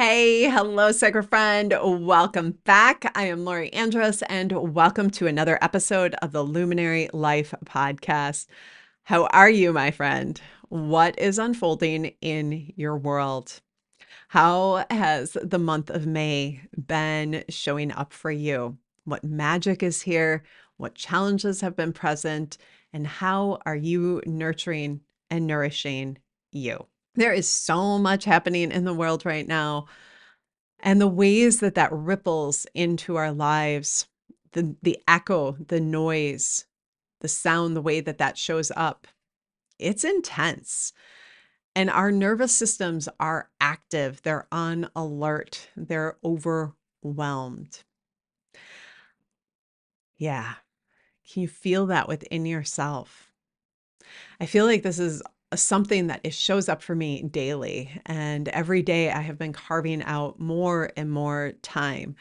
Hey, hello, sacred friend. Welcome back. I am Lori Andrus, and welcome to another episode of the Luminary Life Podcast. How are you, my friend? What is unfolding in your world? How has the month of May been showing up for you? What magic is here? What challenges have been present? And how are you nurturing and nourishing you? There is so much happening in the world right now, and the ways that that ripples into our lives, the echo, the noise, the sound, the way that that shows up, it's intense. And our nervous systems are active, they're on alert, they're overwhelmed. Yeah. Can you feel that within yourself? I feel like this is something that it shows up for me daily. And every day I have been carving out more and more time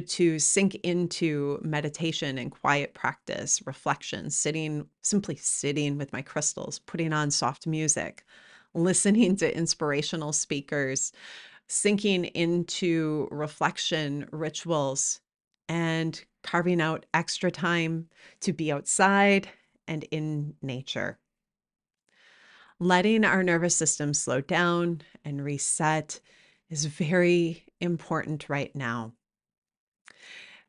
to sink into meditation and quiet practice, reflection, simply sitting with my crystals, putting on soft music, listening to inspirational speakers, sinking into reflection rituals, and carving out extra time to be outside and in nature. Letting our nervous system slow down and reset is very important right now.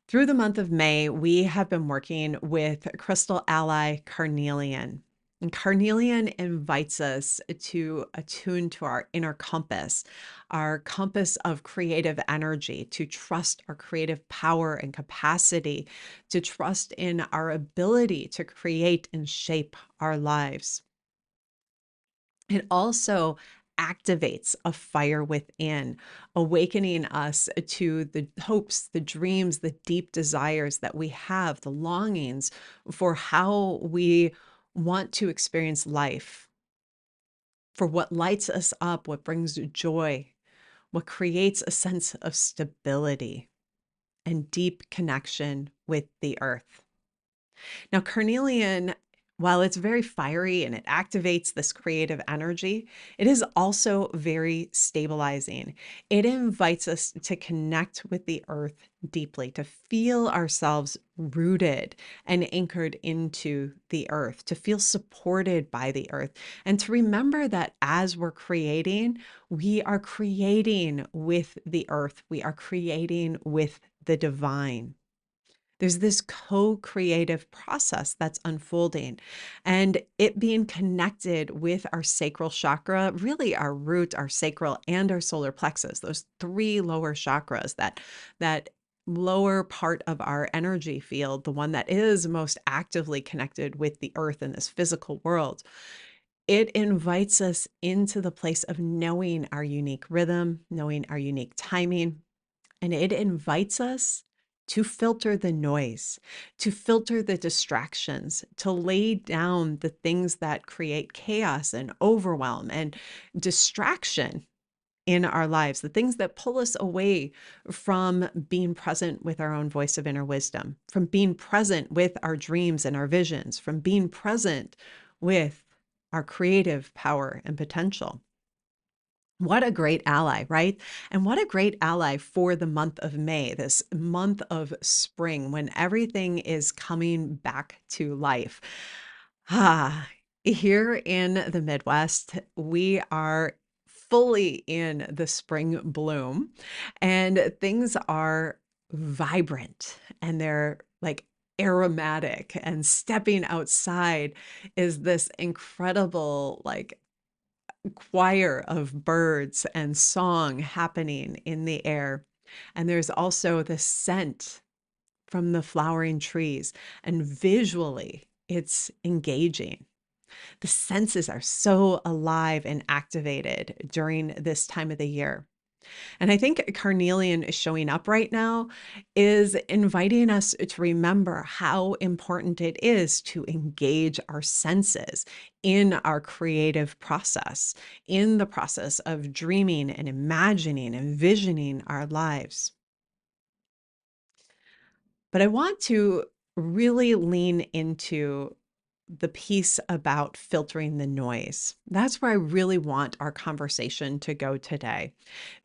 Through the month of May, we have been working with crystal ally carnelian. And carnelian invites us to attune to our inner compass, our compass of creative energy, to trust our creative power and capacity, to trust in our ability to create and shape our lives. It also activates a fire within, awakening us to the hopes, the dreams, the deep desires that we have, the longings for how we want to experience life, for what lights us up, what brings joy, what creates a sense of stability and deep connection with the earth. Now, carnelian, while it's very fiery and it activates this creative energy, it is also very stabilizing. It invites us to connect with the earth deeply, to feel ourselves rooted and anchored into the earth, to feel supported by the earth, and to remember that as we're creating, we are creating with the earth, we are creating with the divine. There's this co-creative process that's unfolding, and it being connected with our sacral chakra, really our root, our sacral, and our solar plexus, those three lower chakras, that lower part of our energy field, the one that is most actively connected with the earth in this physical world. It invites us into the place of knowing our unique rhythm, knowing our unique timing, and it invites us to filter the noise, to filter the distractions, to lay down the things that create chaos and overwhelm and distraction in our lives, the things that pull us away from being present with our own voice of inner wisdom, from being present with our dreams and our visions, from being present with our creative power and potential. What a great ally, right? And what a great ally for the month of May, this month of spring when everything is coming back to life. Ah, here in the Midwest, we are fully in the spring bloom and things are vibrant and they're like aromatic, and stepping outside is this incredible choir of birds and song happening in the air. And there's also the scent from the flowering trees, and visually it's engaging. The senses are so alive and activated during this time of the year. And I think carnelian is showing up right now is inviting us to remember how important it is to engage our senses in our creative process, in the process of dreaming and imagining and visioning our lives. But I want to really lean into the piece about filtering the noise. That's where I really want our conversation to go today,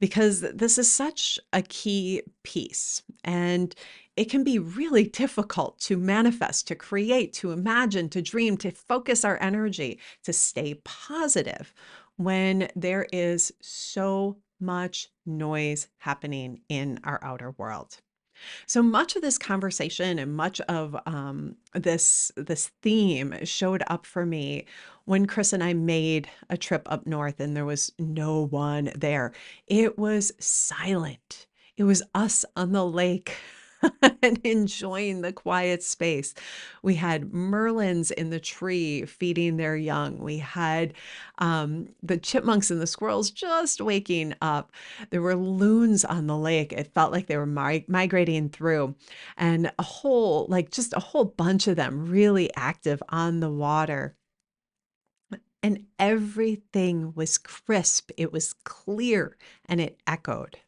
because this is such a key piece. And it can be really difficult to manifest, to create, to imagine, to dream, to focus our energy, to stay positive when there is so much noise happening in our outer world. So much of this conversation and much of this theme showed up for me when Chris and I made a trip up north and there was no one there. It was silent. It was us on the lake and enjoying the quiet space. We had merlins in the tree feeding their young. We had the chipmunks and the squirrels just waking up. There were loons on the lake. It felt like they were migrating through, and just a whole bunch of them really active on the water. And everything was crisp, it was clear, and it echoed.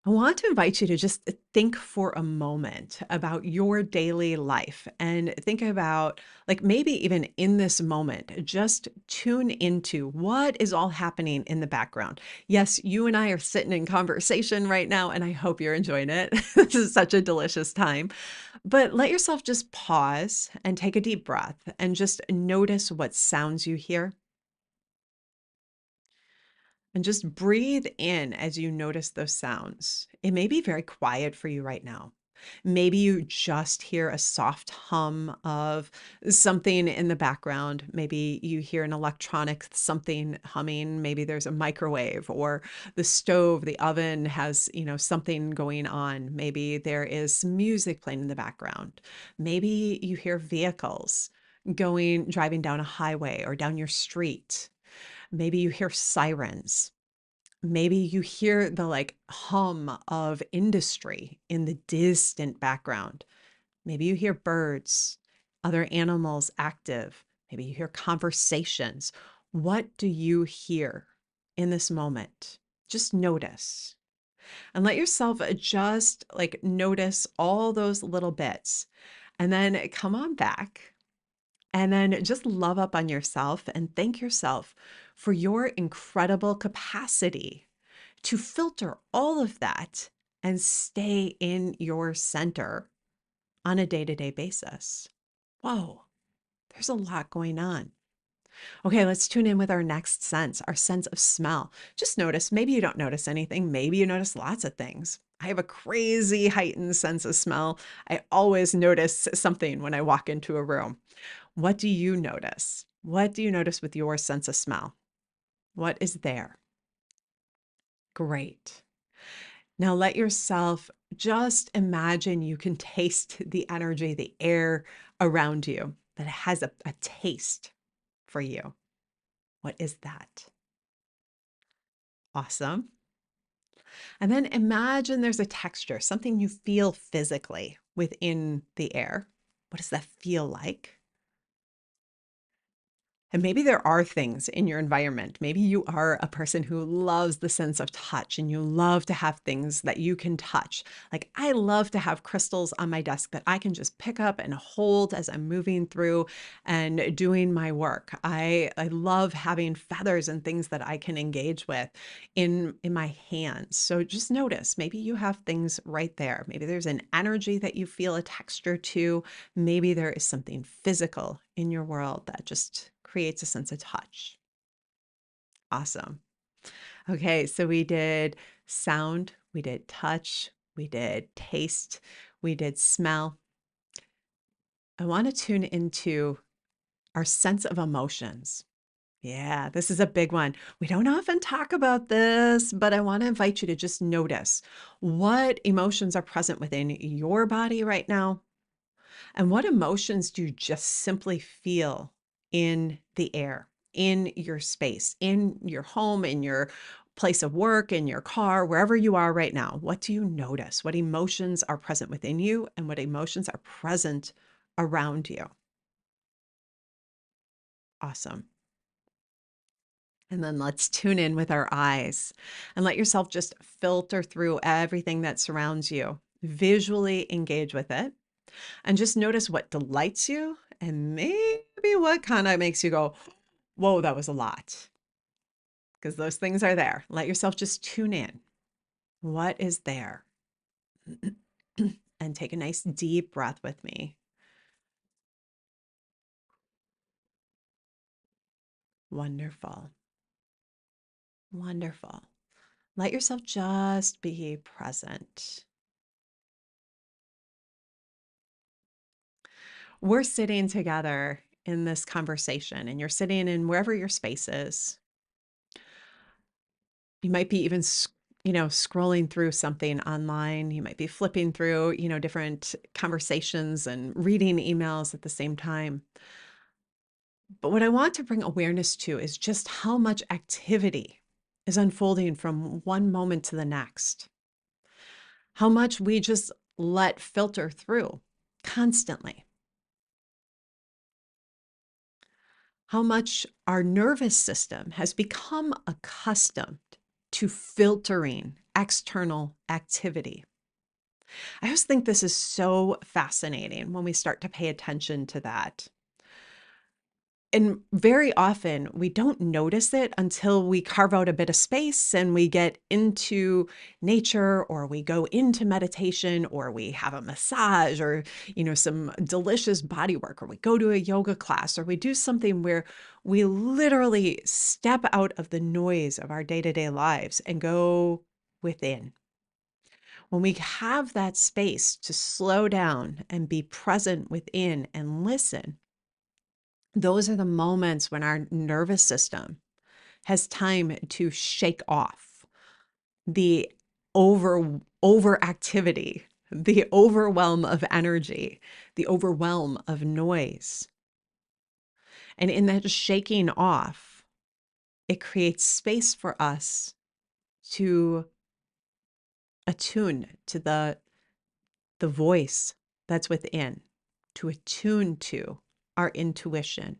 I want to invite you to just think for a moment about your daily life and think about, like, maybe even in this moment, just tune into what is all happening in the background. Yes, you and I are sitting in conversation right now, and I hope you're enjoying it. This is such a delicious time. But let yourself just pause and take a deep breath and just notice what sounds you hear. And just breathe in as you notice those sounds. It may be very quiet for you right now. Maybe you just hear a soft hum of something in the background. Maybe you hear an electronic something humming. Maybe there's a microwave or the stove, the oven has, something going on. Maybe there is some music playing in the background. Maybe you hear vehicles driving down a highway or down your street. Maybe you hear sirens. Maybe you hear the hum of industry in the distant background. Maybe you hear birds, other animals active. Maybe you hear conversations. What do you hear in this moment? Just notice and let yourself just notice all those little bits, and then come on back and then just love up on yourself and thank yourself for your incredible capacity to filter all of that and stay in your center on a day-to-day basis. Whoa, there's a lot going on. Okay, let's tune in with our next sense, our sense of smell. Just notice, maybe you don't notice anything, maybe you notice lots of things. I have a crazy heightened sense of smell. I always notice something when I walk into a room. What do you notice? What do you notice with your sense of smell? What is there? Great. Now let yourself just imagine you can taste the energy, the air around you, that it has a taste for you. What is that? Awesome. And then imagine there's a texture, something you feel physically within the air. What does that feel like? And maybe there are things in your environment. Maybe you are a person who loves the sense of touch and you love to have things that you can touch. Like, I love to have crystals on my desk that I can just pick up and hold as I'm moving through and doing my work. I love having feathers and things that I can engage with in my hands. So just notice, maybe you have things right there. Maybe there's an energy that you feel a texture to. Maybe there is something physical in your world that just creates a sense of touch. Awesome. Okay, so we did sound, we did touch, we did taste, we did smell. I want to tune into our sense of emotions. Yeah, this is a big one. We don't often talk about this, but I want to invite you to just notice what emotions are present within your body right now. And what emotions do you just simply feel in the air, in your space, in your home, in your place of work, in your car, wherever you are right now? What do you notice? What emotions are present within you and what emotions are present around you? Awesome. And then let's tune in with our eyes and let yourself just filter through everything that surrounds you. Visually engage with it. And just notice what delights you and maybe what kind of makes you go, whoa, that was a lot. Because those things are there. Let yourself just tune in. What is there? And take a nice deep breath with me. Wonderful. Wonderful. Let yourself just be present. We're sitting together in this conversation, and you're sitting in wherever your space is. You might be even, scrolling through something online. You might be flipping through, different conversations and reading emails at the same time. But what I want to bring awareness to is just how much activity is unfolding from one moment to the next. How much we just let filter through constantly. How much our nervous system has become accustomed to filtering external activity. I always think this is so fascinating when we start to pay attention to that. And very often we don't notice it until we carve out a bit of space and we get into nature, or we go into meditation, or we have a massage, or some delicious body work, or we go to a yoga class, or we do something where we literally step out of the noise of our day-to-day lives and go within. When we have that space to slow down and be present within and listen, those are the moments when our nervous system has time to shake off the overactivity, the overwhelm of energy, the overwhelm of noise. And in that shaking off, it creates space for us to attune to the voice that's within, to attune to our intuition.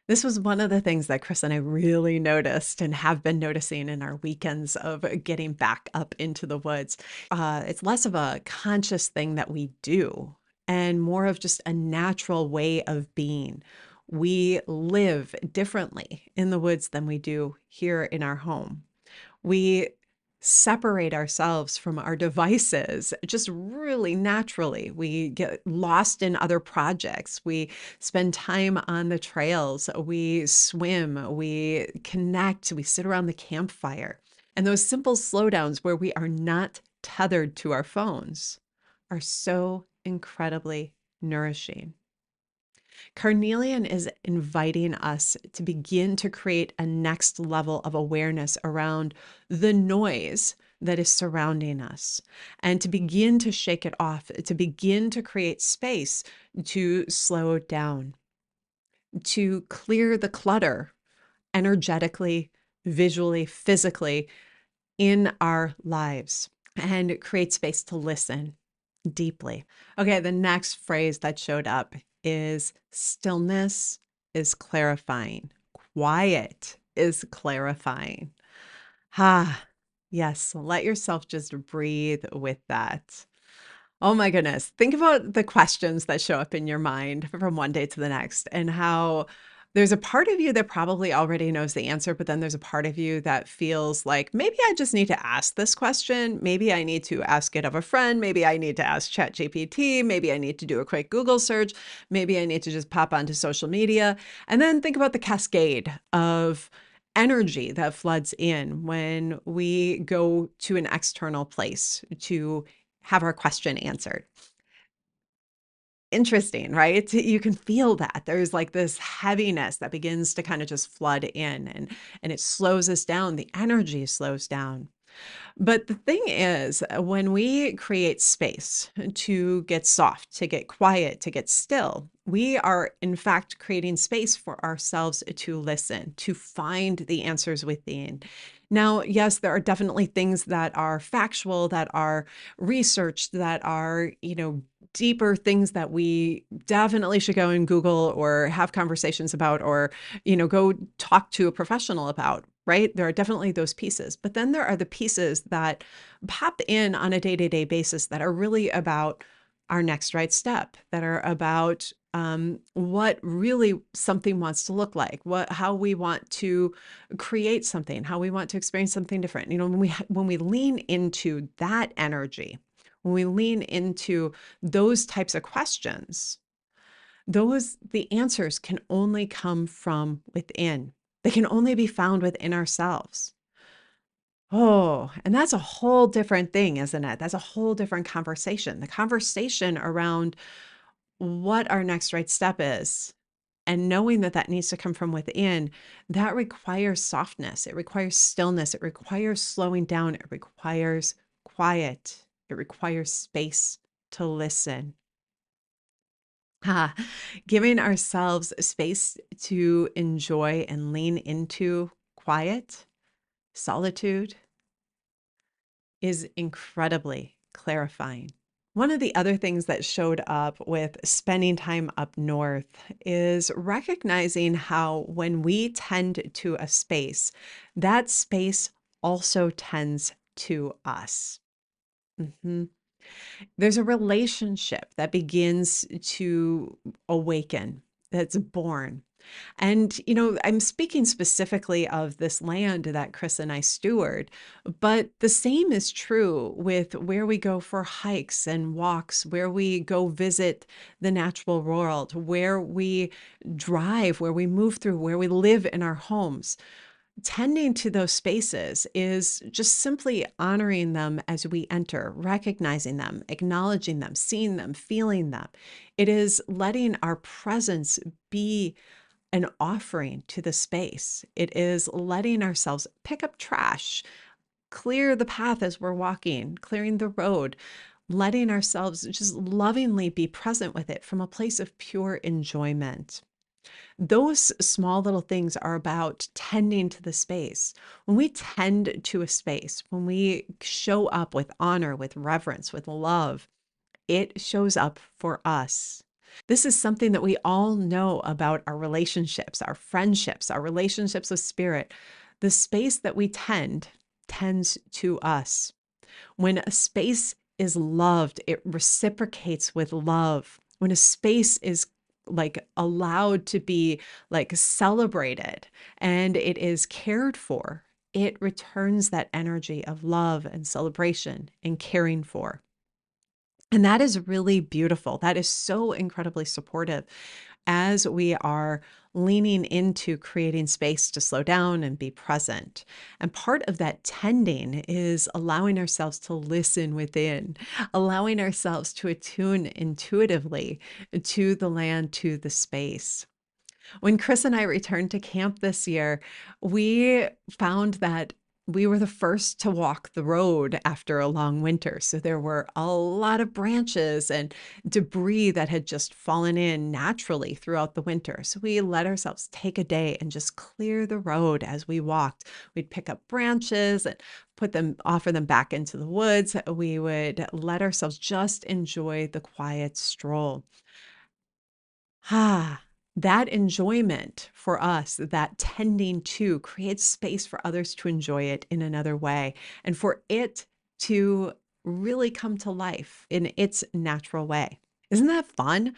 This was one of the things that Chris and I really noticed and have been noticing in our weekends of getting back up into the woods. It's less of a conscious thing that we do and more of just a natural way of being. We live differently in the woods than we do here in our home. We separate ourselves from our devices just really naturally. We get lost in other projects. We spend time on the trails. We swim. We connect. We sit around the campfire. And those simple slowdowns where we are not tethered to our phones are so incredibly nourishing. Carnelian is inviting us to begin to create a next level of awareness around the noise that is surrounding us, and to begin to shake it off, to begin to create space to slow it down, to clear the clutter energetically, visually, physically in our lives, and create space to listen deeply. Okay, the next phrase that showed up is stillness is clarifying. Quiet is clarifying. Ah, yes, let yourself just breathe with that. Oh my goodness. Think about the questions that show up in your mind from one day to the next, and how there's a part of you that probably already knows the answer, but then there's a part of you that feels like maybe I just need to ask this question. Maybe I need to ask it of a friend. Maybe I need to ask ChatGPT. Maybe I need to do a quick Google search. Maybe I need to just pop onto social media. And then think about the cascade of energy that floods in when we go to an external place to have our question answered. Interesting, right? You can feel that. There's like this heaviness that begins to kind of just flood in, and it slows us down. The energy slows down. But the thing is, when we create space to get soft, to get quiet, to get still, we are in fact creating space for ourselves to listen, to find the answers within. Now, yes, there are definitely things that are factual, that are researched, that are, deeper things that we definitely should go and Google or have conversations about, or, go talk to a professional about, right? There are definitely those pieces. But then there are the pieces that pop in on a day-to-day basis that are really about our next right step, that are about what really something wants to look like, how we want to create something, how we want to experience something different. When we lean into that energy, when we lean into those types of questions, the answers can only come from within. They can only be found within ourselves. Oh, and that's a whole different thing, isn't it? That's a whole different conversation. The conversation around what our next right step is and knowing that that needs to come from within, that requires softness. It requires stillness. It requires slowing down. It requires quiet. It requires space to listen. Ah, giving ourselves space to enjoy and lean into quiet, solitude is incredibly clarifying. One of the other things that showed up with spending time up north is recognizing how when we tend to a space, that space also tends to us. Mhm. There's a relationship that begins to awaken, that's born. And, I'm speaking specifically of this land that Chris and I steward, but the same is true with where we go for hikes and walks, where we go visit the natural world, where we drive, where we move through, where we live in our homes. Tending to those spaces is just simply honoring them as we enter, recognizing them, acknowledging them, seeing them, feeling them. It is letting our presence be an offering to the space. It is letting ourselves pick up trash, clear the path as we're walking, clearing the road, letting ourselves just lovingly be present with it from a place of pure enjoyment. Those small little things are about tending to the space. When we tend to a space, when we show up with honor, with reverence, with love, it shows up for us. This is something that we all know about our relationships, our friendships, our relationships with spirit. The space that we tends to us. When a space is loved, it reciprocates with love. When a space is like allowed to be like celebrated and it is cared for, it returns that energy of love and celebration and caring for. And that is really beautiful. That is so incredibly supportive as we are leaning into creating space to slow down and be present. And part of that tending is allowing ourselves to listen within, allowing ourselves to attune intuitively to the land, to the space. When Chris and I returned to camp this year, we found that we were the first to walk the road after a long winter. So there were a lot of branches and debris that had just fallen in naturally throughout the winter. So we let ourselves take a day and just clear the road as we walked. We'd pick up branches and offer them back into the woods. We would let ourselves just enjoy the quiet stroll. Ah, that enjoyment for us, that tending to creates space for others to enjoy it in another way and for it to really come to life in its natural way. Isn't that fun?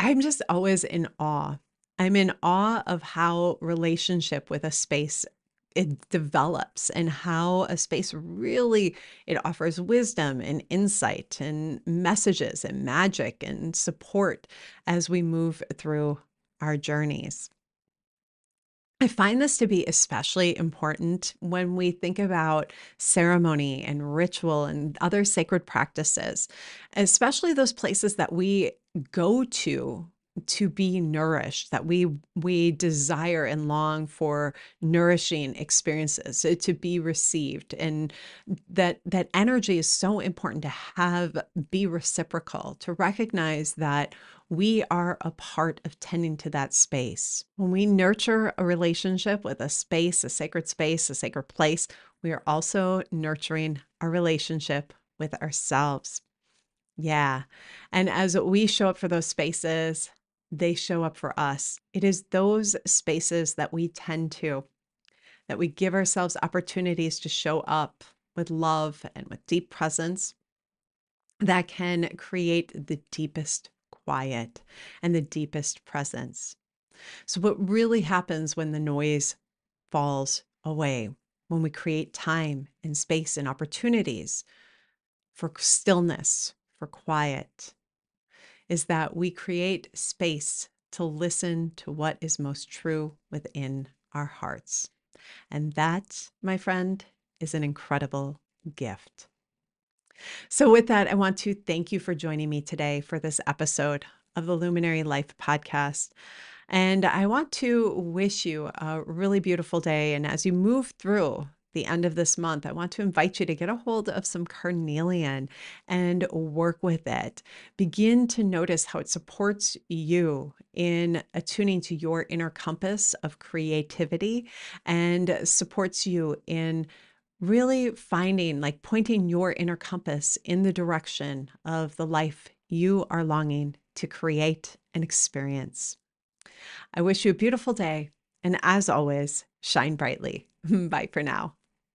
I'm just always in awe. I'm in awe of how relationship with a space it develops and how a space really it offers wisdom and insight and messages and magic and support as we move through our journeys. I find this to be especially important when we think about ceremony and ritual and other sacred practices, especially those places that we go to be nourished, that we desire and long for nourishing experiences, to be received, and that energy is so important to have be reciprocal, to recognize that we are a part of tending to that space. When we nurture a relationship with a space, a sacred place, we are also nurturing our relationship with ourselves. Yeah. And as we show up for those spaces, they show up for us. It is those spaces that we tend to, that we give ourselves opportunities to show up with love and with deep presence that can create the deepest quiet and the deepest presence. So, what really happens when the noise falls away, when we create time and space and opportunities for stillness, for quiet, is that we create space to listen to what is most true within our hearts. And that, my friend, is an incredible gift. So, with that, I want to thank you for joining me today for this episode of the Luminary Life Podcast. And I want to wish you a really beautiful day. And as you move through the end of this month, I want to invite you to get a hold of some carnelian and work with it. Begin to notice how it supports you in attuning to your inner compass of creativity and supports you in really finding, like pointing your inner compass in the direction of the life you are longing to create and experience. I wish you a beautiful day. And as always, shine brightly. Bye for now.